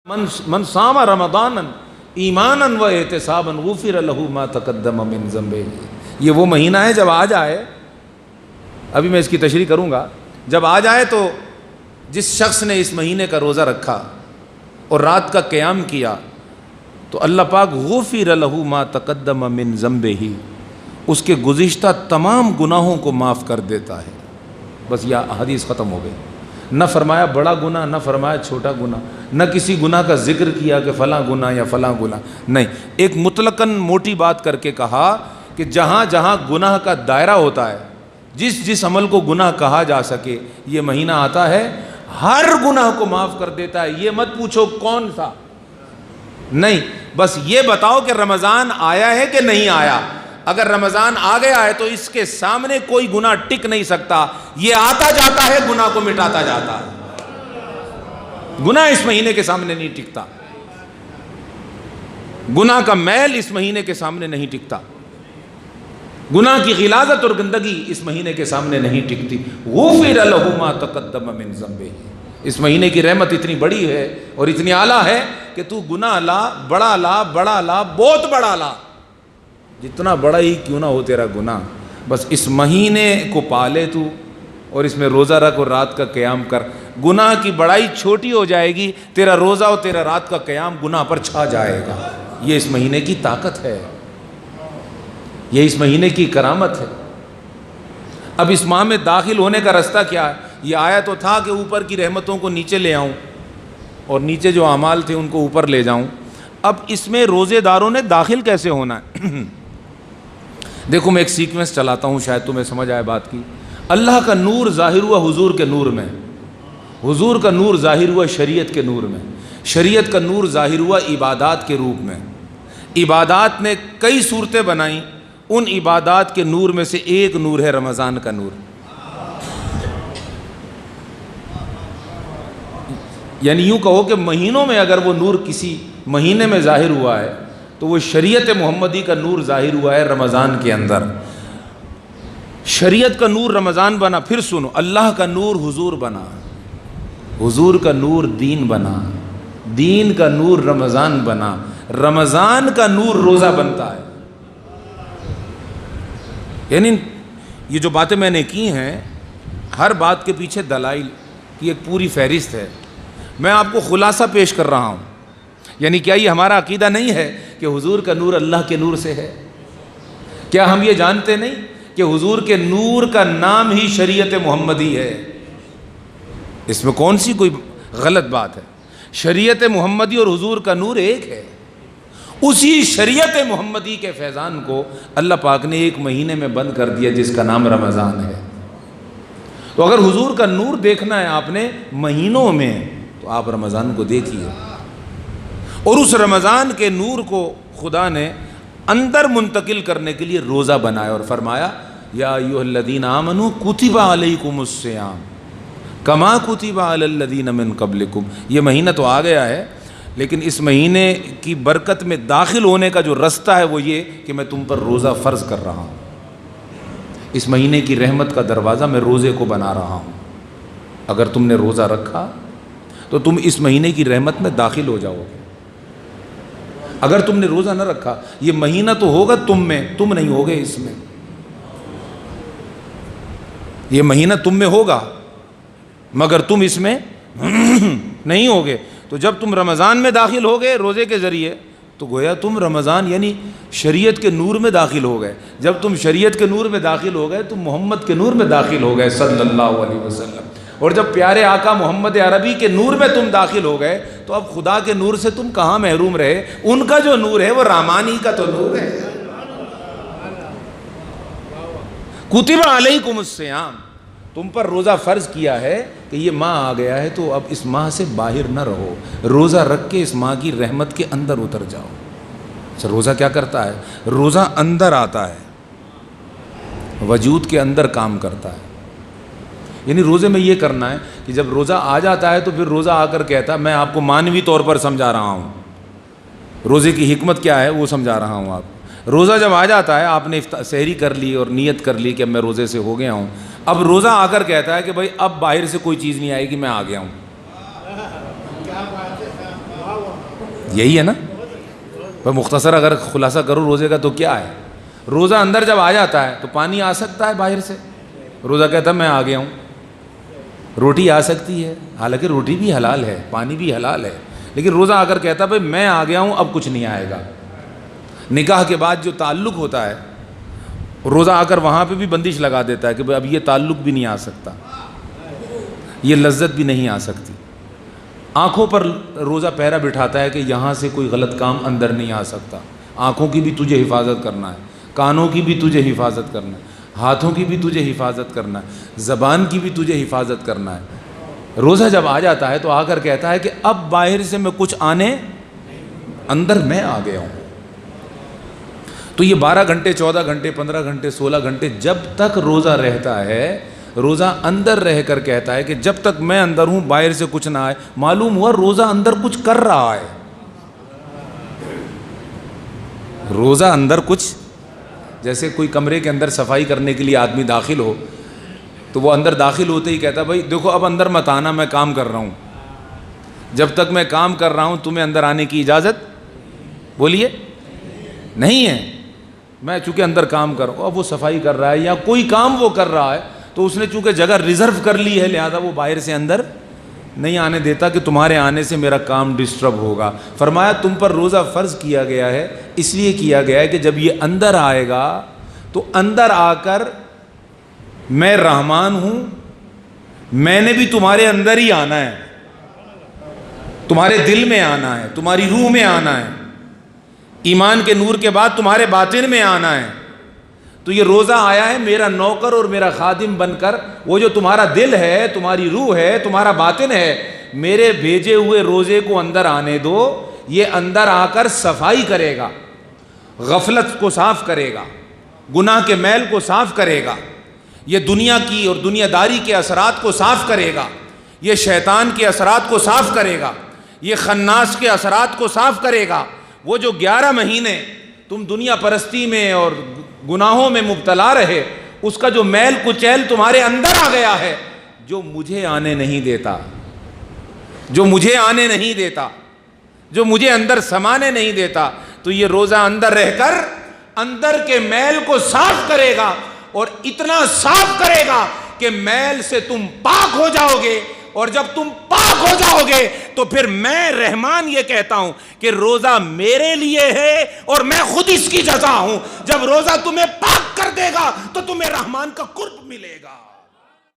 من صام رمضان ایمانا و احتسابا غفر له ما تقدم من ذنبه. یہ وہ مہینہ ہے جب آ جائے، ابھی میں اس کی تشریح کروں گا، جب آ جائے تو جس شخص نے اس مہینے کا روزہ رکھا اور رات کا قیام کیا تو اللہ پاک غفر له ما تقدم من ذنبه، اس کے گزشتہ تمام گناہوں کو معاف کر دیتا ہے. بس یہ حدیث ختم ہو گئی. نہ فرمایا بڑا گناہ، نہ فرمایا چھوٹا گناہ، نہ کسی گناہ کا ذکر کیا کہ فلاں گناہ یا فلاں گناہ، نہیں، ایک مطلقاً موٹی بات کر کے کہا کہ جہاں جہاں گناہ کا دائرہ ہوتا ہے، جس عمل کو گناہ کہا جا سکے، یہ مہینہ آتا ہے ہر گناہ کو معاف کر دیتا ہے. یہ مت پوچھو کون سا، نہیں، بس یہ بتاؤ کہ رمضان آیا ہے کہ نہیں آیا. اگر رمضان آ گیا ہے تو اس کے سامنے کوئی گناہ ٹک نہیں سکتا، یہ آتا جاتا ہے گناہ کو مٹاتا جاتا ہے. گناہ اس مہینے کے سامنے نہیں ٹکتا، گناہ کا میل اس مہینے کے سامنے نہیں ٹکتا، گناہ کی غلاظت اور گندگی اس مہینے کے سامنے نہیں ٹکتی. غفر له ما تقدم من ذنبه. اس مہینے کی رحمت اتنی بڑی ہے اور اتنی اعلیٰ ہے کہ تو گناہ لا، بڑا لا، بڑا لا، بہت بڑا لا، جتنا بڑا ہی کیوں نہ ہو تیرا گناہ، بس اس مہینے کو پالے تو اور اس میں روزہ رکھ اور رات کا قیام کر. گناہ کی بڑائی چھوٹی ہو جائے گی، تیرا روزہ اور تیرا رات کا قیام گناہ پر چھا جائے گا. یہ اس مہینے کی طاقت ہے، یہ اس مہینے کی کرامت ہے. اب اس ماہ میں داخل ہونے کا رستہ کیا ہے؟ یہ آیا تو تھا کہ اوپر کی رحمتوں کو نیچے لے آؤں اور نیچے جو اعمال تھے ان کو اوپر لے جاؤں. اب اس میں روزے داروں نے داخل کیسے ہونا ہے؟ دیکھو میں ایک سیکوینس چلاتا ہوں، شاید تمہیں سمجھ آئے بات کی. اللہ کا نور ظاہر ہوا حضور کے نور میں، حضور کا نور ظاہر ہوا شریعت کے نور میں، شریعت کا نور ظاہر ہوا عبادات کے روپ میں. عبادات نے کئی صورتیں بنائیں، ان عبادات کے نور میں سے ایک نور ہے رمضان کا نور. یعنی یوں کہو کہ مہینوں میں اگر وہ نور کسی مہینے میں ظاہر ہوا ہے تو وہ شریعت محمدی کا نور ظاہر ہوا ہے رمضان کے اندر. شریعت کا نور رمضان بنا. پھر سنو، اللہ کا نور حضور بنا، حضور کا نور دین بنا، دین کا نور رمضان بنا، رمضان کا نور روزہ بنتا ہے. یعنی یہ جو باتیں میں نے کی ہیں، ہر بات کے پیچھے دلائل کی ایک پوری فہرست ہے. میں آپ کو خلاصہ پیش کر رہا ہوں. یعنی کیا یہ ہمارا عقیدہ نہیں ہے کہ حضور کا نور اللہ کے نور سے ہے؟ کیا ہم یہ جانتے نہیں کہ حضور کے نور کا نام ہی شریعت محمدی ہے؟ اس میں کون سی کوئی غلط بات ہے؟ شریعت محمدی اور حضور کا نور ایک ہے. اسی شریعت محمدی کے فیضان کو اللہ پاک نے ایک مہینے میں بند کر دیا جس کا نام رمضان ہے. تو اگر حضور کا نور دیکھنا ہے آپ نے مہینوں میں تو آپ رمضان کو دیکھیے. اور اس رمضان کے نور کو خدا نے اندر منتقل کرنے کے لیے روزہ بنایا اور فرمایا یا ایھا الذین آمنوا کتب علیکم الصیام کما کتب علی الذین من قبلکم. یہ مہینہ تو آ گیا ہے، لیکن اس مہینے کی برکت میں داخل ہونے کا جو رستہ ہے وہ یہ کہ میں تم پر روزہ فرض کر رہا ہوں. اس مہینے کی رحمت کا دروازہ میں روزے کو بنا رہا ہوں. اگر تم نے روزہ رکھا تو تم اس مہینے کی رحمت میں داخل ہو جاؤ گے. اگر تم نے روزہ نہ رکھا، یہ مہینہ تو ہوگا تم میں، تم نہیں ہوگے اس میں. یہ مہینہ تم میں ہوگا مگر تم اس میں نہیں ہوگے. تو جب تم رمضان میں داخل ہو گئے روزے کے ذریعے تو گویا تم رمضان یعنی شریعت کے نور میں داخل ہو گئے. جب تم شریعت کے نور میں داخل ہو گئے تم محمد کے نور میں داخل ہو گئے صلی اللہ علیہ وسلم. اور جب پیارے آقا محمد عربی کے نور میں تم داخل ہو گئے تو اب خدا کے نور سے تم کہاں محروم رہے؟ ان کا جو نور ہے وہ رحمانی کا تو نور ہے. کتب علیکم الصیام، تم پر روزہ فرض کیا ہے کہ یہ ماہ آ گیا ہے تو اب اس ماہ سے باہر نہ رہو، روزہ رکھ کے اس ماہ کی رحمت کے اندر اتر جاؤ. اچھا روزہ کیا کرتا ہے؟ روزہ اندر آتا ہے، وجود کے اندر کام کرتا ہے. یعنی روزے میں یہ کرنا ہے کہ جب روزہ آ جاتا ہے تو پھر روزہ آ کر کہتا ہے میں آپ کو مانوی طور پر سمجھا رہا ہوں، روزے کی حکمت کیا ہے وہ سمجھا رہا ہوں. آپ روزہ جب آ جاتا ہے، آپ نے سحری کر لی اور نیت کر لی کہ اب میں روزے سے ہو گیا ہوں، اب روزہ آ کر کہتا ہے کہ بھائی اب باہر سے کوئی چیز نہیں آئے گی، میں آ گیا ہوں. یہی ہے نا. پر مختصر اگر خلاصہ کرو روزے کا تو کیا ہے؟ روزہ اندر جب آ جاتا ہے تو پانی آ سکتا ہے باہر سے. روزہ کہتا ہے میں آ گیا ہوں. روٹی آ سکتی ہے، حالانکہ روٹی بھی حلال ہے، پانی بھی حلال ہے، لیکن روزہ آ کر کہتا ہے بھائی میں آ گیا ہوں، اب کچھ نہیں آئے گا. نکاح کے بعد جو تعلق ہوتا ہے، روزہ آ کر وہاں پہ بھی بندش لگا دیتا ہے کہ بھائی اب یہ تعلق بھی نہیں آ سکتا، یہ لذت بھی نہیں آ سکتی. آنکھوں پر روزہ پہرا بٹھاتا ہے کہ یہاں سے کوئی غلط کام اندر نہیں آ سکتا. آنکھوں کی بھی تجھے حفاظت کرنا ہے، کانوں کی بھی تجھے حفاظت کرنا ہے، ہاتھوں کی بھی تجھے حفاظت کرنا ہے، زبان کی بھی تجھے حفاظت کرنا ہے. روزہ جب آ جاتا ہے تو آ کر کہتا ہے کہ اب باہر سے میں کچھ آنے، اندر میں آ گیا ہوں. تو یہ 12 گھنٹے 14 گھنٹے 15 گھنٹے 16 گھنٹے جب تک روزہ رہتا ہے، روزہ اندر رہ کر کہتا ہے کہ جب تک میں اندر ہوں باہر سے کچھ نہ آئے. معلوم ہوا روزہ اندر کچھ کر رہا ہے. روزہ اندر کچھ، جیسے کوئی کمرے کے اندر صفائی کرنے کے لیے آدمی داخل ہو تو وہ اندر داخل ہوتے ہی کہتا ہے بھائی دیکھو اب اندر مت آنا، میں کام کر رہا ہوں. جب تک میں کام کر رہا ہوں تمہیں اندر آنے کی اجازت بولیے نہیں ہے. میں چونکہ اندر کام کر رہا ہوں، اب وہ صفائی کر رہا ہے یا کوئی کام وہ کر رہا ہے تو اس نے چونکہ جگہ ریزرو کر لی ہے، لہذا وہ باہر سے اندر نہیں آنے دیتا کہ تمہارے آنے سے میرا کام ڈسٹرب ہوگا. فرمایا تم پر روزہ فرض کیا گیا ہے، اس لیے کیا گیا ہے کہ جب یہ اندر آئے گا تو اندر آ کر میں رحمان ہوں، میں نے بھی تمہارے اندر ہی آنا ہے، تمہارے دل میں آنا ہے، تمہاری روح میں آنا ہے، ایمان کے نور کے بعد تمہارے باطن میں آنا ہے. تو یہ روزہ آیا ہے میرا نوکر اور میرا خادم بن کر. وہ جو تمہارا دل ہے، تمہاری روح ہے، تمہارا باطن ہے، میرے بھیجے ہوئے روزے کو اندر آنے دو. یہ اندر آ کر صفائی کرے گا، غفلت کو صاف کرے گا، گناہ کے میل کو صاف کرے گا، یہ دنیا کی اور دنیا داری کے اثرات کو صاف کرے گا، یہ شیطان کے اثرات کو صاف کرے گا، یہ خناس کے اثرات کو صاف کرے گا. وہ جو 11 مہینے تم دنیا پرستی میں اور گناہوں میں مبتلا رہے، اس کا جو میل کچیل تمہارے اندر آ گیا ہے، جو مجھے آنے نہیں دیتا، جو مجھے آنے نہیں دیتا، جو مجھے اندر سمانے نہیں دیتا، تو یہ روزہ اندر رہ کر اندر کے میل کو صاف کرے گا، اور اتنا صاف کرے گا کہ میل سے تم پاک ہو جاؤ گے. اور جب تم پاک ہو جاؤ گے تو پھر میں رحمان یہ کہتا ہوں کہ روزہ میرے لیے ہے اور میں خود اس کی جزا ہوں. جب روزہ تمہیں پاک کر دے گا تو تمہیں رحمان کا قرب ملے گا.